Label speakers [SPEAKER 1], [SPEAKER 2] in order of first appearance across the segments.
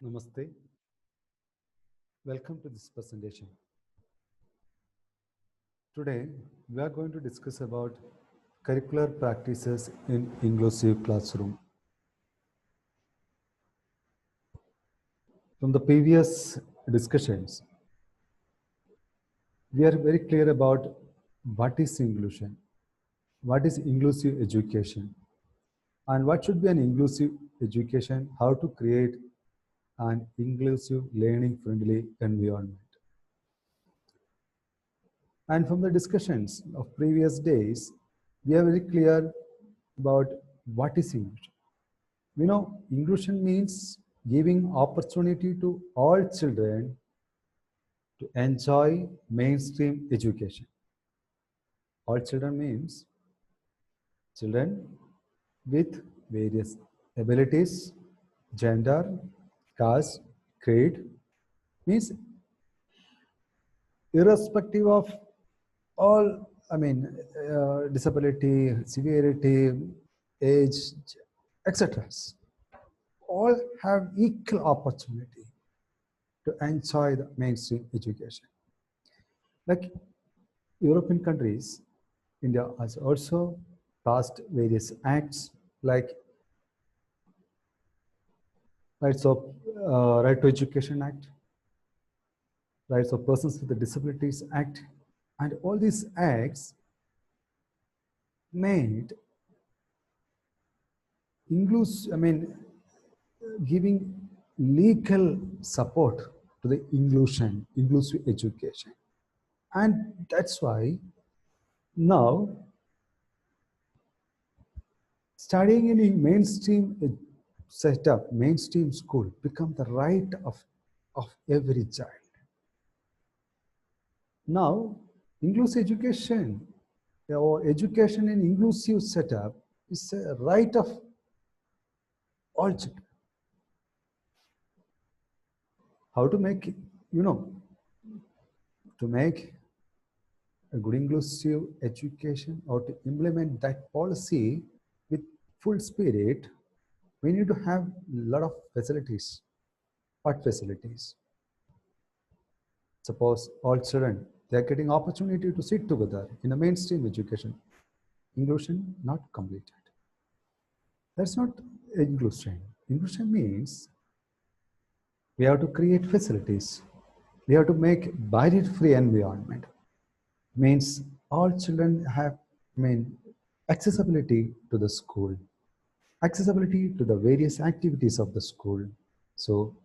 [SPEAKER 1] Namaste. Welcome to this presentation. Today, we are going to discuss about curricular practices in inclusive classroom. From the previous discussions, we are very clear about what is inclusion, what is inclusive education, and what should be an inclusive education, how to create an inclusive learning friendly environment. And from the discussions of previous days, we are very clear about what is inclusion. We know inclusion means giving opportunity to all children to enjoy mainstream education. All children means children with various abilities, gender, caste, creed, means irrespective of all, disability, severity, age, etc. All have equal opportunity to enjoy the mainstream education. Like European countries, India has also passed various acts like Right to Education Act, Rights of Persons with Disabilities Act, and all these acts made giving legal support to the inclusive education. And that's why now studying in a mainstream setup, mainstream school become the right of every child. Now, inclusive education or education in inclusive setup is a right of all children. How to make, to make a good inclusive education or to implement that policy with full spirit, we need to have a lot of facilities. What facilities? Suppose all children, they are getting opportunity to sit together in a mainstream education. Inclusion not completed. That's not inclusion. Inclusion means we have to create facilities. We have to make barrier-free environment. Means all children have, accessibility to the school, accessibility to the various activities of the school. So,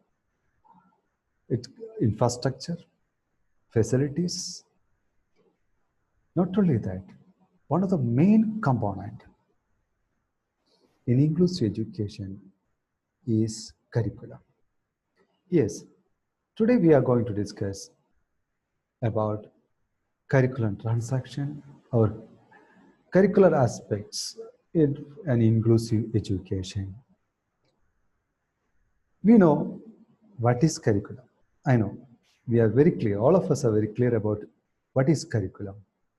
[SPEAKER 1] it's infrastructure, facilities. Not only that, one of the main component in inclusive education is curriculum. Yes, today we are going to discuss about curriculum transaction or curricular aspects in an inclusive education. We know what is curriculum. I know we are very clear, all of us are very clear about what is curriculum.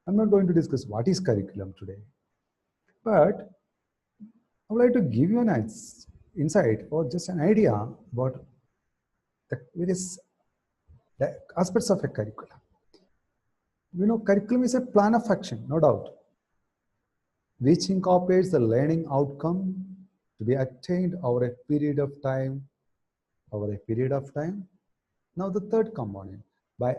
[SPEAKER 1] I'm not going to discuss what is curriculum today, but I would like to give you an insight or just an idea about the various aspects of a curriculum. We know curriculum is a plan of action, no doubt, which incorporates the learning outcome to be attained over a period of time. Now the third component, by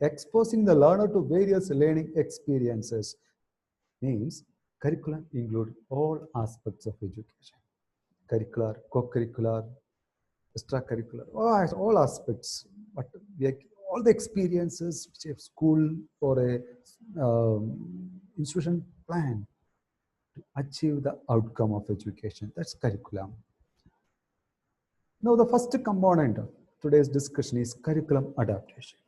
[SPEAKER 1] exposing the learner to various learning experiences, means curriculum include all aspects of education. Curricular, co-curricular, extracurricular, all aspects, but all the experiences which a school or a institution plan to achieve the outcome of education. That's curriculum. Now the first component of today's discussion is curriculum adaptation.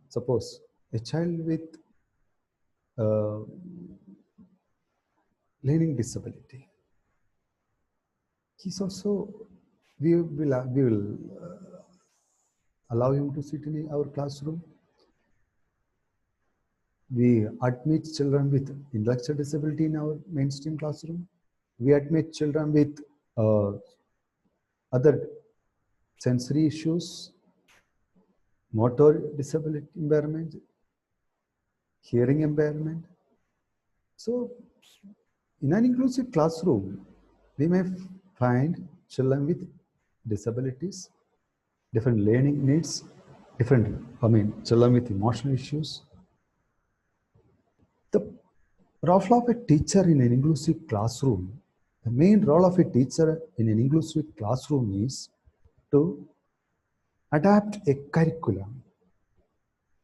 [SPEAKER 1] Suppose a child with uh, learning disability, he's also, we will allow him to sit in our classroom. We admit children with intellectual disability in our mainstream classroom. We admit children with other sensory issues, motor disability impairment, hearing impairment. So in an inclusive classroom, we may find children with disabilities, different learning needs, children with emotional issues. The role of a teacher in an inclusive classroom, the main role of a teacher in an inclusive classroom is to adapt a curriculum.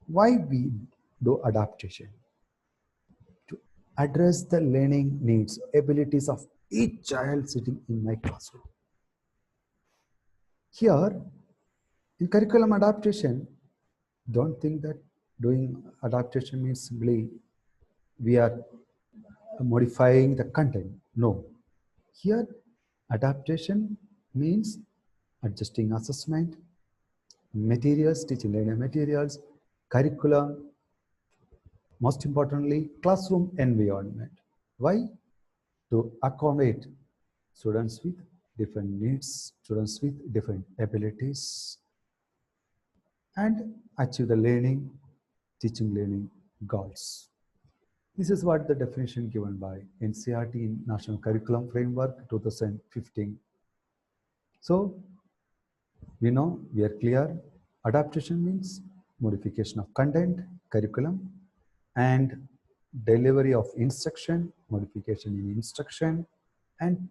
[SPEAKER 1] Why we do adaptation? To address the learning needs, abilities of each child sitting in my classroom. Here, in curriculum adaptation, don't think that doing adaptation means simply we are modifying the content. No. Here, adaptation means adjusting assessment, materials, teaching learning materials, curriculum, most importantly, classroom environment. Why? To accommodate students with different needs, students with different abilities, and achieve the learning, teaching learning goals. This is what the definition given by NCERT in National Curriculum Framework 2015. So we are clear. Adaptation means modification of content, curriculum, and delivery of instruction, modification in instruction, and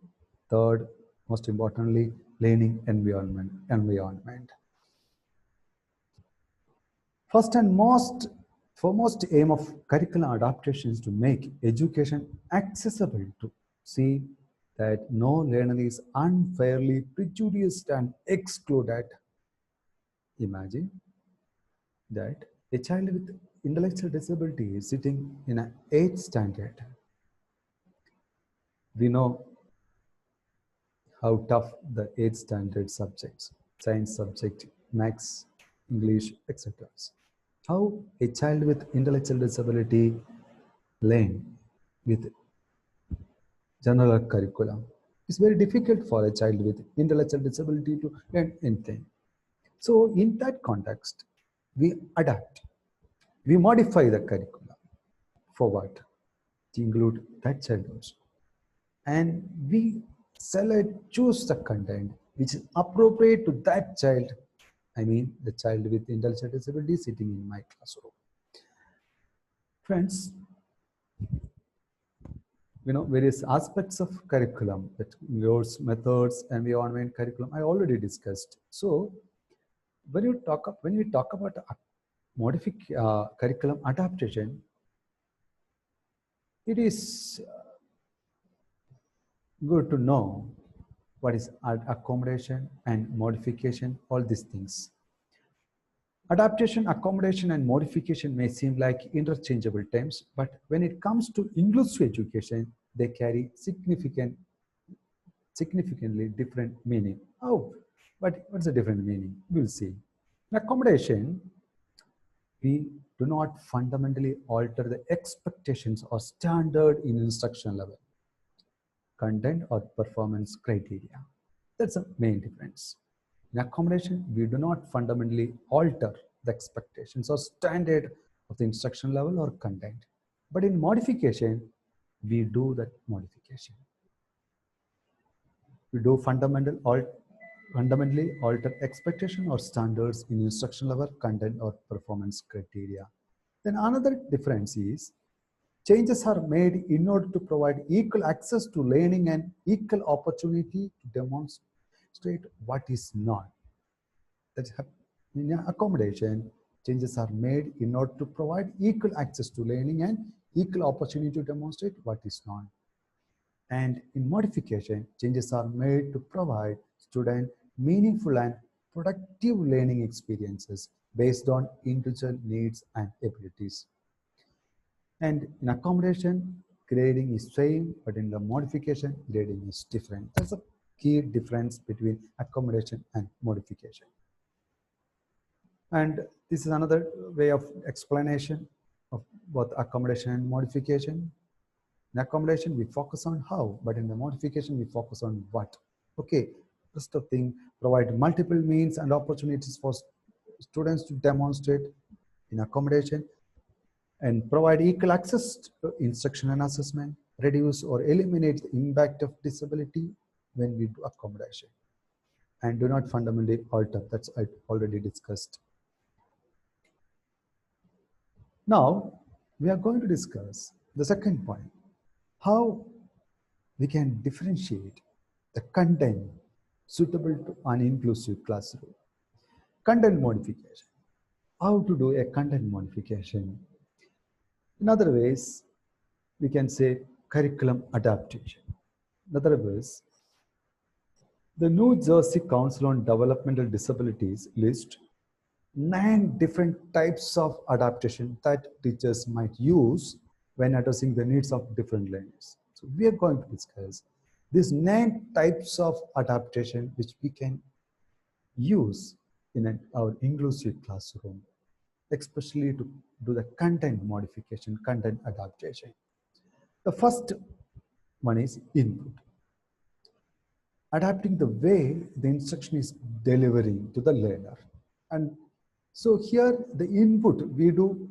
[SPEAKER 1] third, most importantly, learning environment. First and foremost aim of curriculum adaptation is to make education accessible to see that no learner is unfairly prejudiced and excluded. Imagine that a child with intellectual disability is sitting in an 8th standard. We know how tough the 8th standard subjects, science subject, maths, English, etc. How a child with intellectual disability learn with general curriculum. It's very difficult for a child with intellectual disability to learn anything. So in that context, we adapt, we modify the curriculum for what? To include that child also. And we choose the content which is appropriate to that child. I mean, the child with intellectual disability sitting in my classroom. Friends, various aspects of curriculum that includes methods, environment, curriculum. I already discussed. So when we talk about curriculum adaptation, it is good to know what is accommodation and modification, all these things. Adaptation, accommodation, and modification may seem like interchangeable terms, but when it comes to inclusive education, they carry significantly different meaning. Oh, but what's the different meaning? We'll see. In accommodation, we do not fundamentally alter the expectations or standard in instruction level, content or performance criteria. That's the main difference. In accommodation, we do not fundamentally alter the expectations or standard of the instruction level or content. But in modification, we do that modification. We do fundamentally alter expectation or standards in instruction level, content or performance criteria. Then another difference is changes are made in order to provide equal access to learning and equal opportunity to demonstrate what is not. That's in accommodation, changes are made in order to provide equal access to learning and equal opportunity to demonstrate what is not. And in modification, changes are made to provide students meaningful and productive learning experiences based on individual needs and abilities. And in accommodation, grading is same, but in the modification, grading is different. That's a key difference between accommodation and modification. And this is another way of explanation of both accommodation and modification. In accommodation, we focus on how, but in the modification, we focus on what. Okay, First thing, provide multiple means and opportunities for students to demonstrate in accommodation, and provide equal access to instruction and assessment, reduce or eliminate the impact of disability when we do accommodation, and do not fundamentally alter. That's I already discussed. Now, we are going to discuss the second point, how we can differentiate the content suitable to an inclusive classroom. Content modification. How to do a content modification? In other ways, we can say curriculum adaptation. In other words, the New Jersey Council on Developmental Disabilities lists 9 different types of adaptation that teachers might use when addressing the needs of different learners. So we are going to discuss these 9 types of adaptation which we can use in our inclusive classroom, especially to do the content modification, content adaptation. The first one is input. Adapting the way the instruction is delivering to the learner. And so here the input we do,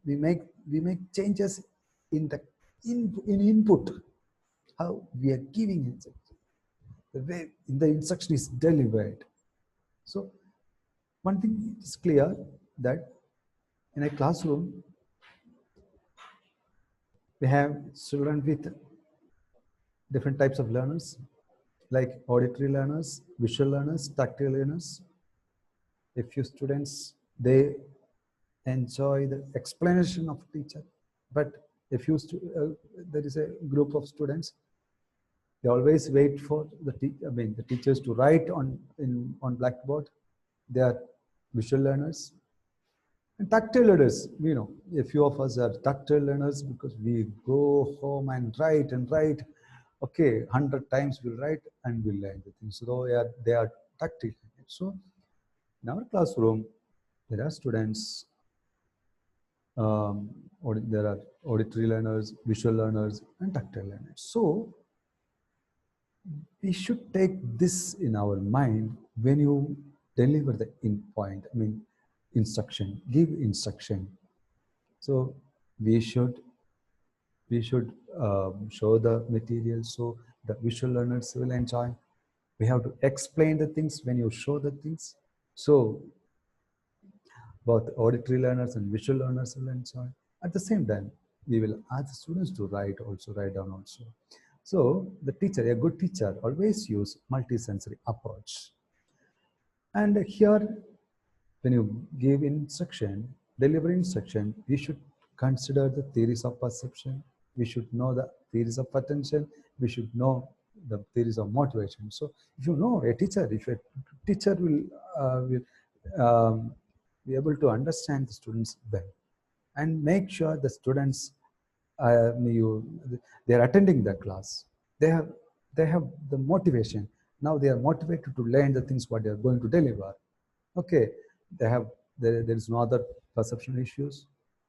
[SPEAKER 1] we make changes in the input, how we are giving it, the way the instruction is delivered. So one thing is clear, that in a classroom we have children with different types of learners, like auditory learners, visual learners, tactile learners. A few students, they enjoy the explanation of teacher, but if you there is a group of students, they always wait for the teachers to write on blackboard. They are visual learners. And tactile learners, a few of us are tactile learners because we go home and write and write. Okay, 100 times we'll write and we'll learn the things. So they are tactile. So in our classroom, there are students, there are auditory learners, visual learners, and tactile learners. So we should take this in our mind when you deliver the instruction, give instruction. So we should show the material so the visual learners will enjoy. We have to explain the things when you show the things. So both auditory learners and visual learners will enjoy. At the same time, we will ask students to write down also. So the teacher, a good teacher, always use multisensory approach. And here, when you give instruction, deliver instruction, we should consider the theories of perception. We should know the theories of attention. We should know the theories of motivation. So if you know a teacher, if a teacher will be able to understand the students well and make sure the students they are attending the class. They have the motivation. Now they are motivated to learn the things what they are going to deliver. Okay, there is no other perception issues.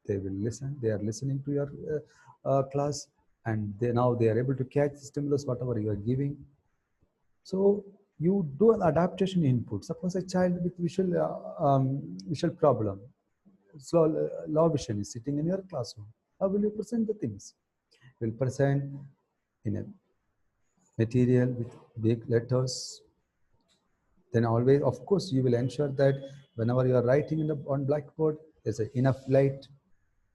[SPEAKER 1] They will listen. They are listening to your class, and now they are able to catch the stimulus whatever you are giving. So you do an adaptation input. Suppose a child with visual problem, low vision, is sitting in your classroom. How will you present the things? You will present in a material with big letters. Then always, of course, you will ensure that whenever you are writing on blackboard, there's enough light,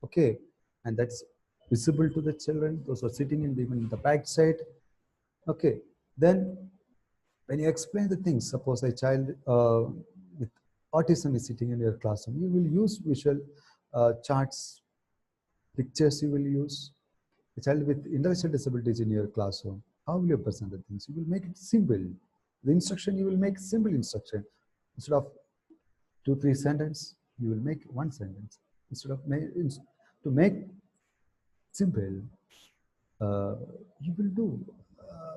[SPEAKER 1] okay, and that's visible to the children. Those are sitting even in the back side, okay. Then when you explain the things, suppose a child with autism is sitting in your classroom, you will use visual charts, pictures you will use. A child with intellectual disabilities in your classroom, how will you present the things? You will make it simple. The instruction, you will make simple instruction. Instead of 2-3 sentences, you will make 1 sentence. Instead of to make simple, you will do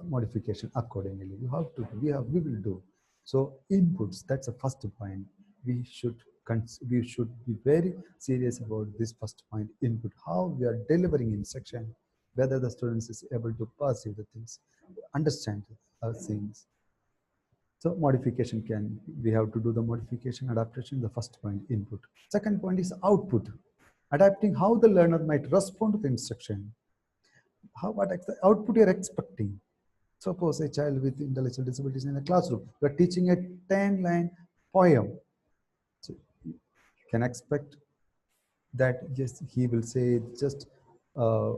[SPEAKER 1] modification accordingly. You have to do, we will do. So inputs, that's the first point. We should be very serious about this first point, input. How we are delivering instruction, whether the students is able to perceive the things, understand it. things. So modification we have to do the modification, adaptation, the first point, input. Second point is output, adapting how the learner might respond to the instruction. What output you're expecting. Suppose a child with intellectual disabilities in a classroom, you're teaching a 10-line poem. So you can expect that just he will say just uh,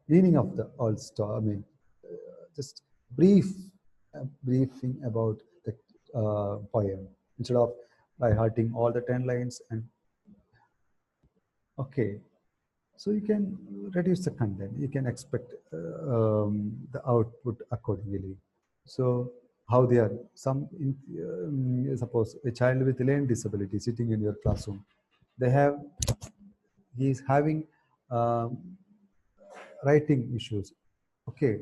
[SPEAKER 1] meaning of the all story. I mean, just briefing about the poem instead of by hurting all the 10 lines. And okay, so you can reduce the content. You can expect the output accordingly. So how they are, suppose a child with learning disability sitting in your classroom, he is having um, writing issues. Okay,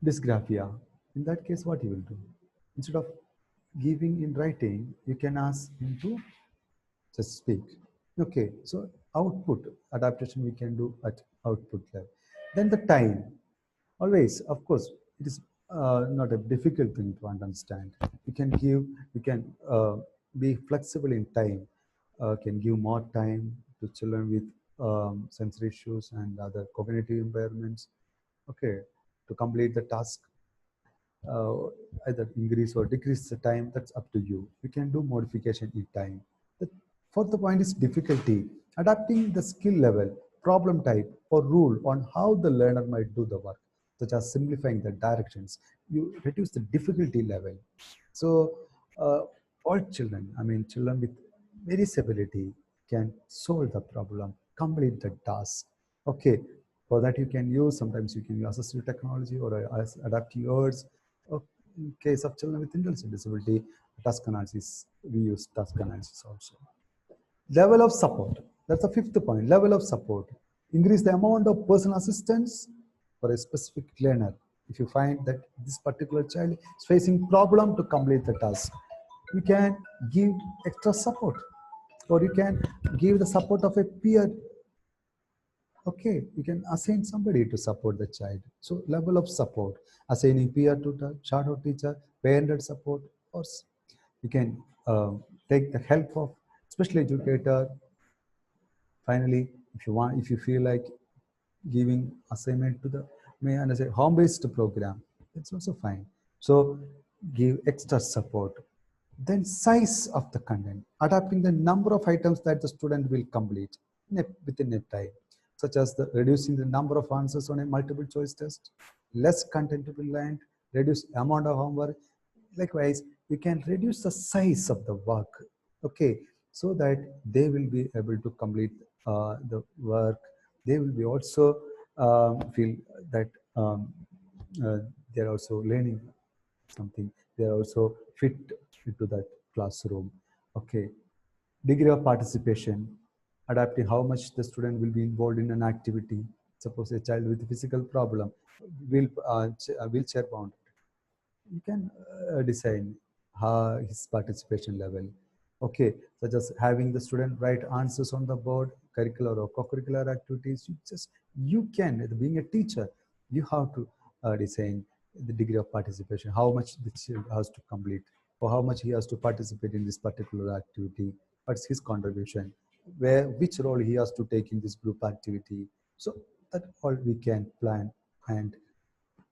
[SPEAKER 1] dysgraphia. In that case, what you will do? Instead of giving in writing, you can ask him to just speak. Okay, so output adaptation we can do at output level. Then the time. Always, of course, it is not a difficult thing to understand. You can be flexible in time, can give more time to children with sensory issues and other cognitive impairments. Okay, to complete the task, uh, either increase or decrease the time, that's up to you. You can do modification in time. The fourth point is difficulty, adapting the skill level, problem type, or rule on how the learner might do the work, such as simplifying the directions. You reduce the difficulty level. So all children, I mean children with various ability can solve the problem, complete the task. Okay, for that you can use, sometimes you can use assistive technology or adaptive words. In case of children with intellectual disability, task analysis, we use task analysis also. Level of support, that's the fifth point, level of support. Increase the amount of personal assistance for a specific learner. If you find that this particular child is facing problem to complete the task, you can give extra support, or you can give the support of a peer. Okay, you can assign somebody to support the child. So level of support, assigning peer tutor, shadow teacher, parental support, or you can take the help of special educator. Finally, if you feel like giving assignment to the say home-based program, it's also fine. So give extra support. Then size of the content, adapting the number of items that the student will complete within a time, such as reducing the number of answers on a multiple choice test, less content to be learned, reduce amount of homework. Likewise, you can reduce the size of the work, okay, so that they will be able to complete the work. They will be also feel that uh, they're also learning something. They're also fit into that classroom. Okay, degree of participation, adapting how much the student will be involved in an activity. Suppose a child with a physical problem, wheelchair bound, you can design his participation level. Okay, such as having the student write answers on the board, curricular or co-curricular activities. You can, being a teacher, you have to design the degree of participation, how much the child has to complete, or how much he has to participate in this particular activity, what's his contribution, which role he has to take in this group activity. So that all we can plan. And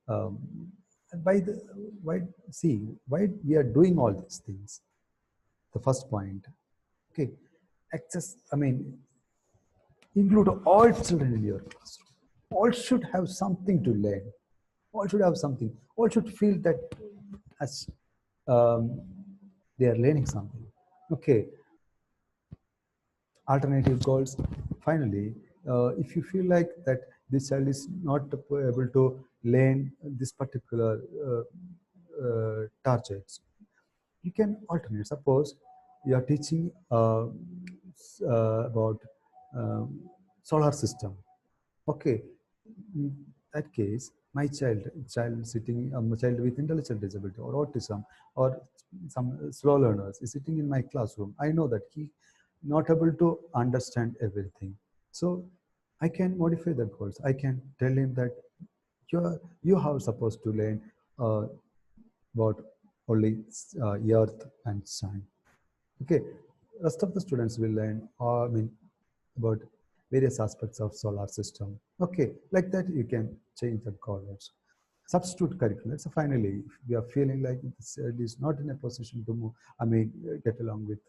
[SPEAKER 1] um, by the why we are doing all these things. The first point, okay, access. I mean, include all children in your classroom. All should have something to learn. All should have something. All should feel that as they are learning something. Okay, alternative goals. Finally, if you feel like that this child is not able to learn this particular targets, you can alternate. Suppose you are teaching about um, solar system. Okay, in that case, my child sitting, a child with intellectual disability or autism or some slow learners is sitting in my classroom. I know that he not able to understand everything. So I can modify the goals. I can tell him that you have supposed to learn about only earth and sun. Okay, rest of the students will learn, I mean, about various aspects of solar system. Okay, like that you can change the colors. Substitute curriculum. So finally, if we are feeling like it is not in a position to move, get along with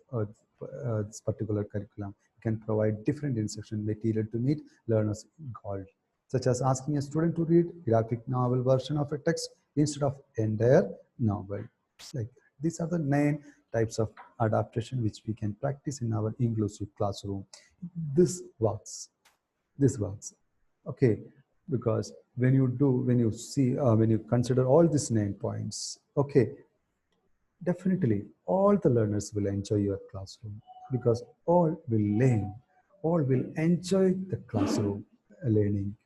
[SPEAKER 1] this particular curriculum, you can provide different instruction material to meet learners' goal, such as asking a student to read graphic novel version of a text instead of entire novel. Like these are the 9 types of adaptation which we can practice in our inclusive classroom. This works. This works. Okay, because when you see, when you consider all these 9 points, okay, definitely all the learners will enjoy your classroom because all will learn, all will enjoy the classroom learning.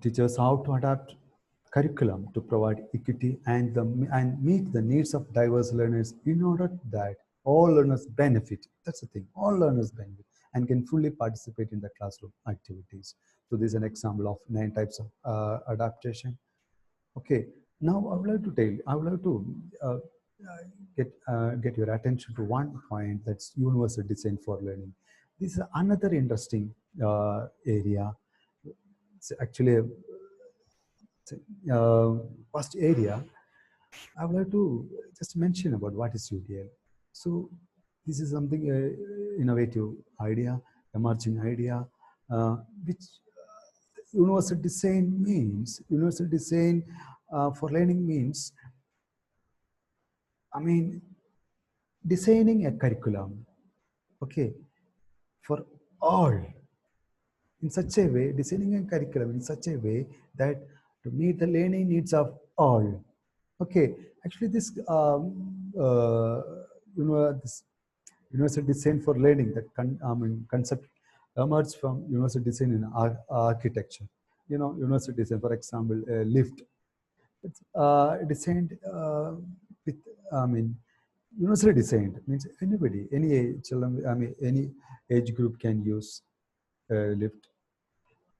[SPEAKER 1] Teachers how to adapt curriculum to provide equity and meet the needs of diverse learners in order that all learners benefit. That's the thing. All learners benefit and can fully participate in the classroom activities. So this is an example of 9 types of adaptation. Okay. Now I would like to uh, get your attention to one point, that's universal design for learning. This is another interesting area. It's actually a first area. I would like to just mention about what is UDL. So this is something innovative idea, emerging idea, which universal design for learning means, I mean, designing a curriculum, okay, for all in such a way, designing a curriculum in such a way that to meet the learning needs of all. Okay, actually, this universal design for learning, that concept emerged from universal design in architecture. Universal design, for example, a lift. It's designed with, I mean, universally designed means anybody, any age, any age group can use lift.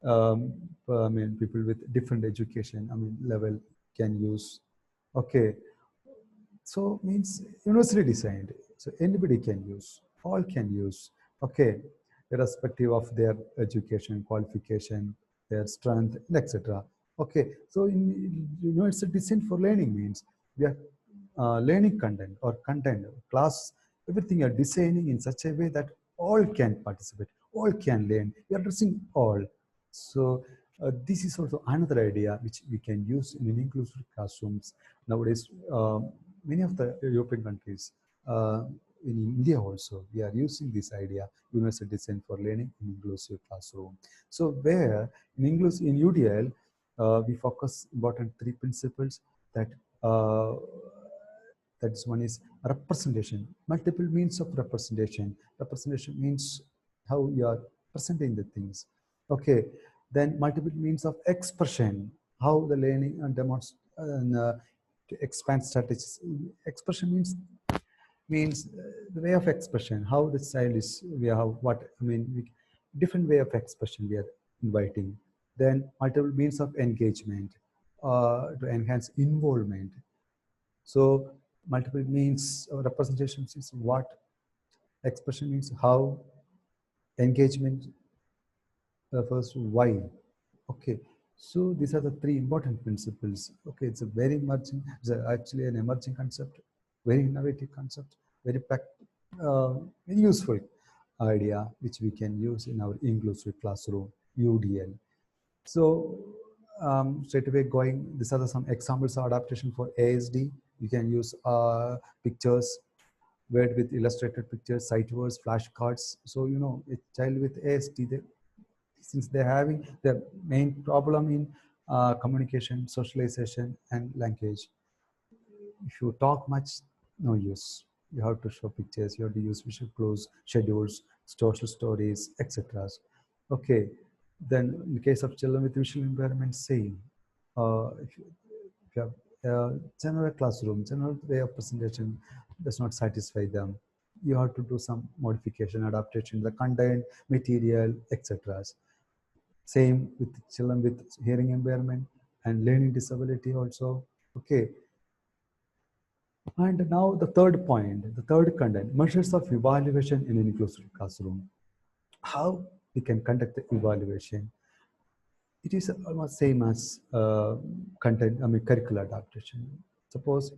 [SPEAKER 1] People with different education, level can use. Okay, so means universally designed. So anybody can use, all can use. Okay, irrespective of their education, qualification, their strength, etc. Okay, so universal design for learning means we are learning content or content, class, everything are designing in such a way that all can participate, all can learn. We are addressing all. So this is also another idea which we can use in inclusive classrooms. Nowadays, many of the European countries, in India also, we are using this idea, universal design for learning in inclusive classroom. So where in UDL, we focus important 3 principles that that's one is representation, multiple means of representation. Representation means how you are presenting the things. Okay, then multiple means of expression, how the learning and demonstrate to expand strategies. Expression means the way of expression, how the style is, we have what, different way of expression we are inviting. Then multiple means of engagement to enhance involvement. So multiple means of representations is what, expression means how, engagement refers to why. Okay, so these are the 3 important principles. Okay, it's a very emerging, actually an emerging concept, very innovative concept, very useful idea which we can use in our inclusive classroom, UDL. So straight away going, these are some examples of adaptation for ASD. You can use pictures, word with illustrated pictures, sight words, flashcards. So, a child with ASD, since they're having the main problem in communication, socialization, and language. If you talk much, no use. You have to show pictures, you have to use visual clues, schedules, social stories, etc. Okay, then in case of children with visual impairment, same. If you have general classroom, general way of presentation does not satisfy them. you have to do some modification, adaptation, the content, material, etc. Same with children with hearing impairment and learning disability also. Okay. And now the third point, the third content, measures of evaluation in an inclusive classroom. How we can conduct the evaluation? It is almost same as content, I mean, curricular adaptation. Suppose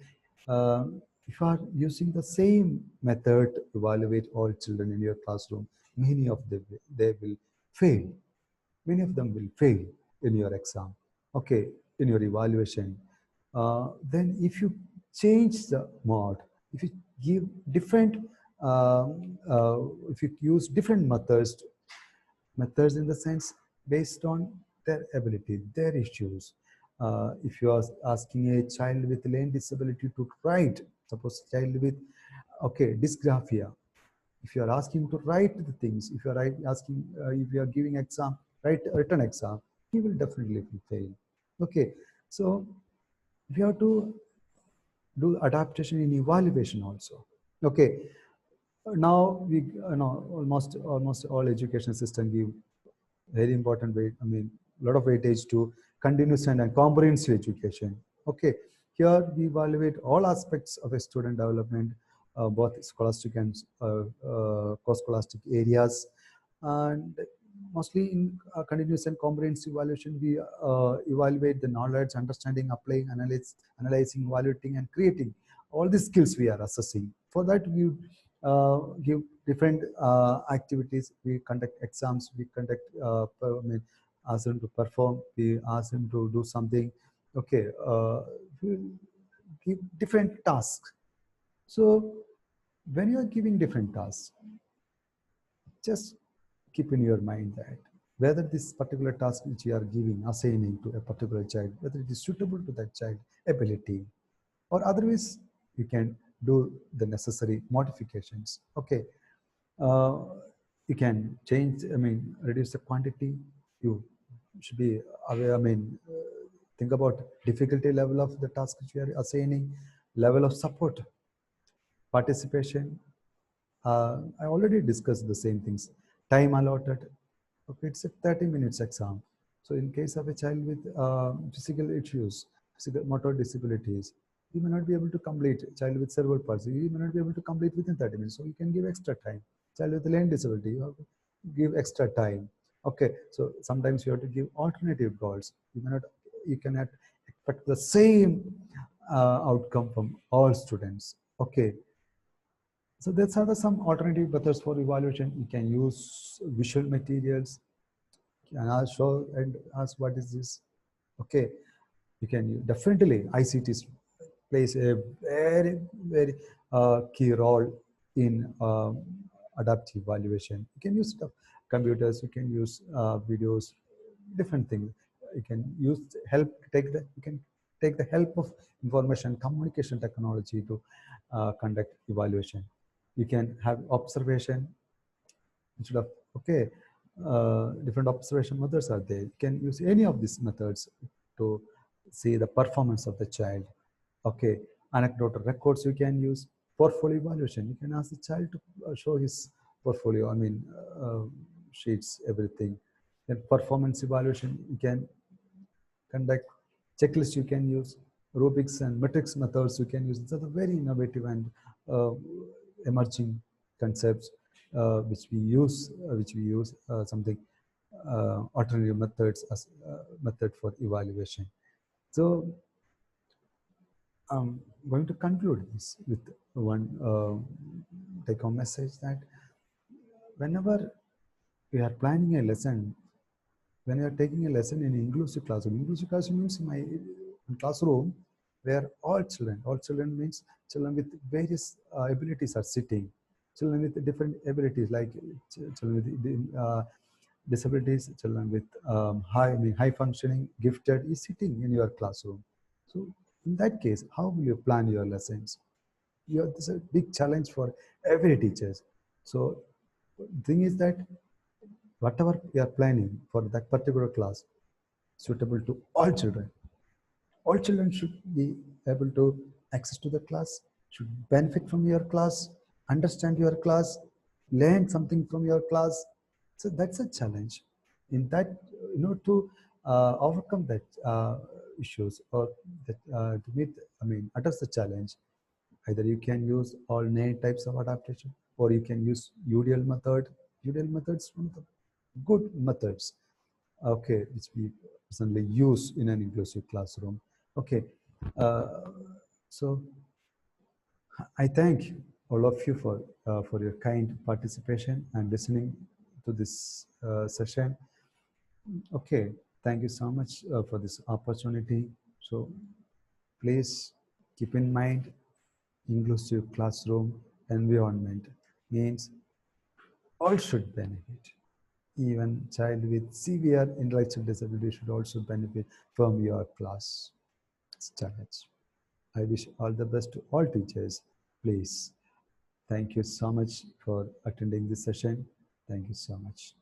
[SPEAKER 1] if you are using the same method to evaluate all children in your classroom, many of them they will fail. Many of them will fail in your exam. Okay, in your evaluation. Then if you change the mode, if you give different, if you use different methods in the sense based on their ability, their issues. If you are asking a child with learning disability to write, suppose child with, okay, dysgraphia, if you are asking to write the things, if you are asking, if you are giving exam, write written exam, he will definitely fail. Okay, so we have to do adaptation in evaluation also. Okay, now we know almost all education system give very important weight, I mean, a lot of weightage to continuous and comprehensive education. Okay, here we evaluate all aspects of a student development, both scholastic and co-scholastic areas. And mostly in continuous and comprehensive evaluation, we evaluate the knowledge, understanding, applying, analyzing, evaluating, and creating. All these skills we are assessing. For that, we give different activities. We conduct exams. We conduct, I mean, ask them to perform. We ask them to do something. Okay, we give different tasks. So when you are giving different tasks, just keep in your mind that whether this particular task which you are giving, assigning to a particular child, whether it is suitable to that child ability, or otherwise you can do the necessary modifications. Okay, uh, you can change, I mean, reduce the quantity. You should be aware, I mean, think about difficulty level of the task which you are assigning, level of support, participation. I already discussed the same things. Time allotted. Okay, it's a 30 minutes exam. So in case of a child with physical issues, physical motor disabilities, you may not be able to complete. Child with cerebral palsy, you may not be able to complete within 30 minutes. So you can give extra time. Child with learning disability, you have to give extra time. Okay, so sometimes you have to give alternative goals. You cannot expect the same outcome from all students. Okay, so that's how some alternative methods for evaluation. You can use visual materials. And I'll show and ask what is this. Okay, you can definitely ICT plays a very key role in adaptive evaluation. You can use computers. You can use videos, different things. You can use help. You can take the help of information communication technology to conduct evaluation. You can have observation instead of, okay, different observation methods are there. You can use any of these methods to see the performance of the child. Okay, anecdotal records you can use. Portfolio evaluation, you can ask the child to show his portfolio, I mean, sheets, everything. Then performance evaluation, you can conduct checklists, you can use rubrics and metrics methods you can use. These are the very innovative and uh, emerging concepts which we use something alternative methods as method for evaluation. So I'm going to conclude this with one take-home message that whenever we are planning a lesson, when you are taking a lesson in inclusive classroom means my classroom where all children means children with various abilities are sitting, children with different abilities like children with disabilities, children with high functioning, gifted is sitting in your classroom. So in that case, how will you plan your lessons? This is a big challenge for every teachers. So the thing is that whatever we are planning for that particular class, suitable to all children. All children should be able to access to the class, should benefit from your class, understand your class, learn something from your class. So that's a challenge. In that, to overcome that issues or that to meet, address the challenge, either you can use all 9 types of adaptation or you can use UDL method. UDL methods one of the good methods, okay, which we personally use in an inclusive classroom. Okay, uh, so I thank all of you for your kind participation and listening to this session. Okay, thank you so much for this opportunity. So please keep in mind inclusive classroom environment means all should benefit. Even child with severe intellectual disability should also benefit from your class challenge. I wish all the best to all teachers. Please, thank you so much for attending this session. Thank you so much.